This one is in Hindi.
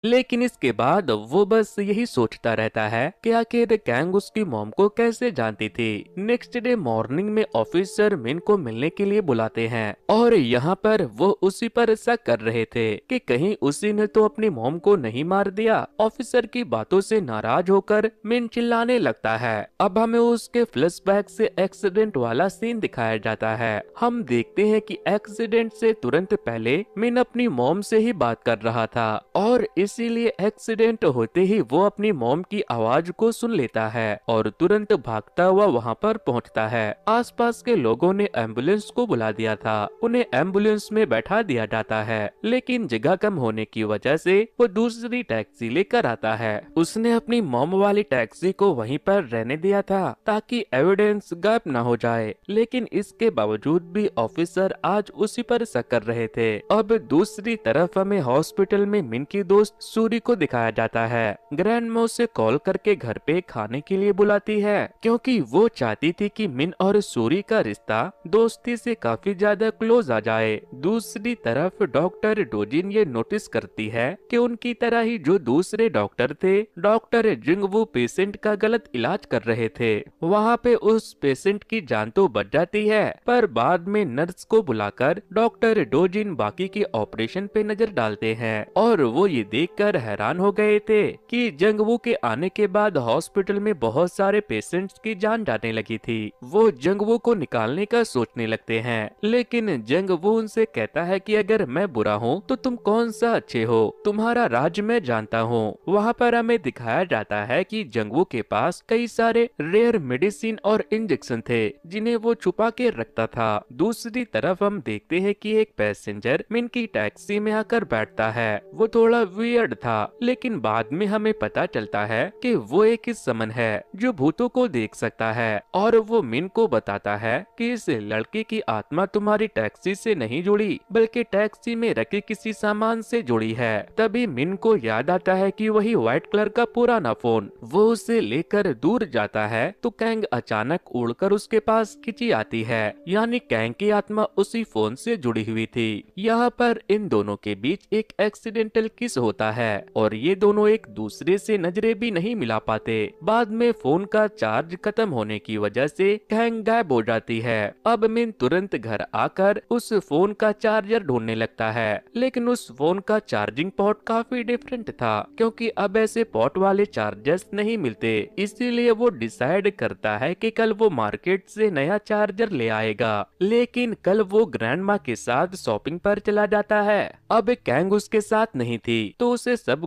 लेकिन इसके बाद वो बस यही सोचता रहता है कि आखिर कैंग उसकी मॉम को कैसे जानती थी। नेक्स्ट डे मॉर्निंग में ऑफिसर मिन को मिलने के लिए बुलाते हैं और यहाँ पर वो उसी पर शक कर रहे थे कि कहीं उसी ने तो अपनी मॉम को नहीं मार दिया। ऑफिसर की बातों से नाराज होकर मिन चिल्लाने लगता है। अब हमें उसके फ्लैशबैक से एक्सीडेंट वाला सीन दिखाया जाता है। हम देखते हैं कि एक्सीडेंट से तुरंत पहले मिन अपनी मॉम से ही बात कर रहा था और इसीलिए एक्सीडेंट होते ही वो अपनी मॉम की आवाज को सुन लेता है और तुरंत भागता हुआ वहाँ पर पहुँचता है। आसपास के लोगों ने एम्बुलेंस को बुला दिया था, उन्हें एम्बुलेंस में बैठा दिया जाता है, लेकिन जगह कम होने की वजह से वो दूसरी टैक्सी लेकर आता है। उसने अपनी मॉम वाली टैक्सी को वहीं पर रहने दिया था ताकि एविडेंस गायब न हो जाए, लेकिन इसके बावजूद भी ऑफिसर आज उसी पर शक कर रहे थे। अब दूसरी तरफ हमें हॉस्पिटल में मिन की दोस्त सूरी को दिखाया जाता है। ग्रैंडमा उसे कॉल करके घर पे खाने के लिए बुलाती है क्योंकि वो चाहती थी कि मिन और सूरी का रिश्ता दोस्ती से काफी ज्यादा क्लोज आ जाए। दूसरी तरफ डॉक्टर डोजिन ये नोटिस करती है कि उनकी तरह ही जो दूसरे डॉक्टर थे, डॉक्टर जिंगवू पेशेंट का गलत इलाज कर रहे थे। वहाँ पे उस पेशेंट की जान तो बच जाती है, पर बाद में नर्स को बुलाकर डॉक्टर डोजिन बाकी के ऑपरेशन पे नजर डालते हैं और वो ये देखकर हैरान हो गए थे कि जंगवू के आने के बाद हॉस्पिटल में बहुत सारे पेशेंट्स की जान जाने लगी थी। वो जंगवू को निकालने का सोचने लगते हैं, लेकिन जंगवू उनसे कहता है कि अगर मैं बुरा हूँ तो तुम कौन सा अच्छे हो, तुम्हारा राज मैं जानता हूँ। वहाँ पर हमें दिखाया जाता है कि जंगवू के पास कई सारे रेयर मेडिसिन और इंजेक्शन थे जिन्हें वो छुपा के रखता था। दूसरी तरफ हम देखते हैं कि एक पैसेंजर मिन की टैक्सी में आकर बैठता है। वो थोड़ा वियर्ड था, लेकिन बाद में हमें पता चलता है कि वो एक समन है जो भूतों को देख सकता है और वो मिन को बताता है कि इस लड़के की आत्मा तुम्हारी टैक्सी से नहीं जुड़ी बल्कि टैक्सी में रखे किसी सामान से जुड़ी है। तभी मिन को याद आता है कि वही व्हाइट कलर का पुराना फोन। वो उसे लेकर दूर जाता है तो कैंग अचानक उड़कर उसके पास खिंची आती है, यानी कैंग की आत्मा उसी फोन से जुड़ी हुई थी। यहाँ पर इन दोनों के बीच एक एक्सीडेंटल किस होता है और ये दोनों एक दूसरे से नजरें भी नहीं मिला पाते। बाद में फोन का चार्ज खत्म होने की वजह से कैंग गायब हो जाती है। अब मिन तुरंत घर आकर उस फोन का चार्जर ढूंढने लगता है, लेकिन उस फोन का चार्जिंग पोर्ट काफी डिफरेंट था क्योंकि अब ऐसे पोर्ट वाले चार्जर्स नहीं मिलते। इसीलिए वो डिसाइड करता है कि कल वो मार्केट से नया चार्जर ले आएगा, लेकिन कल वो ग्रैंडमा के साथ शॉपिंग पर चला जाता है। अब कैंग उसके साथ नहीं थी तो उसे सब